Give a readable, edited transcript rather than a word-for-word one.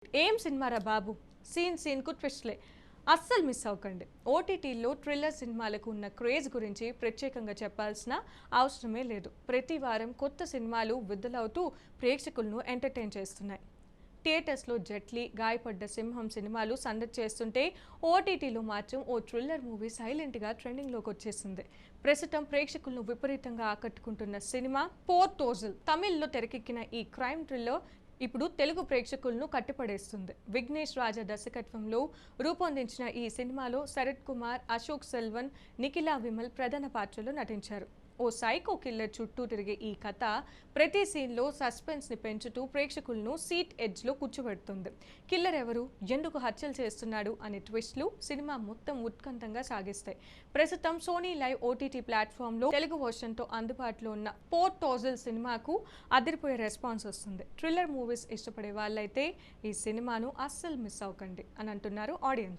ఏం సినిమారా బాబు, సీన్కు ట్విస్ట్లే. అస్సలు మిస్ అవ్వకండి. ఓటీటీలో థ్రిల్లర్ సినిమాలకు ఉన్న క్రేజ్ గురించి ప్రత్యేకంగా చెప్పాల్సిన అవసరమే లేదు. ప్రతి వారం కొత్త సినిమాలు విడుదలవుతూ ప్రేక్షకులను ఎంటర్టైన్ చేస్తున్నాయి. థియేటర్స్లో జెట్లీ, గాయపడ్డ సింహం సినిమాలు సందడి చేస్తుంటే ఓటీటీలో మాత్రం ఓ థ్రిల్లర్ మూవీ సైలెంట్గా ట్రెండింగ్లోకి వచ్చేసింది. ప్రస్తుతం ప్రేక్షకులను విపరీతంగా ఆకట్టుకుంటున్న సినిమా పోర్టోజల్. తమిళ్లో తెరకెక్కిన ఈ క్రైమ్ థ్రిల్లర్ ఇప్పుడు తెలుగు ప్రేక్షకులను కట్టిపడేస్తుంది. విఘ్నేష్ రాజా దర్శకత్వంలో రూపొందించిన ఈ సినిమాలో శరత్ కుమార్, అశోక్ సెల్వన్, నిఖిలా విమల్ ప్రధాన పాత్రలో నటించారు. ఓ సైకో కిల్లర్ చుట్టూ తిరిగే ఈ కథ ప్రతి సీన్లో సస్పెన్స్ని పెంచుతూ ప్రేక్షకులను సీట్ ఎడ్జ్లో కూర్చోబెడుతుంది. కిల్లర్ ఎవరు, ఎందుకు హత్యలు చేస్తున్నాడు అనే ట్విస్ట్లు సినిమా మొత్తం ఉత్కంఠంగా సాగిస్తాయి. ప్రస్తుతం సోనీ లైవ్ ఓటీటీ ప్లాట్ఫామ్లో తెలుగు వర్షన్తో అందుబాటులో ఉన్న పోర్టోజల్ సినిమాకు అదిరిపోయే రెస్పాన్స్ వస్తుంది. థ్రిల్లర్ మూవీస్ ఇష్టపడే వాళ్ళైతే ఈ సినిమాను అస్సలు మిస్ అవ్వకండి అని అంటున్నారు ఆడియన్స్.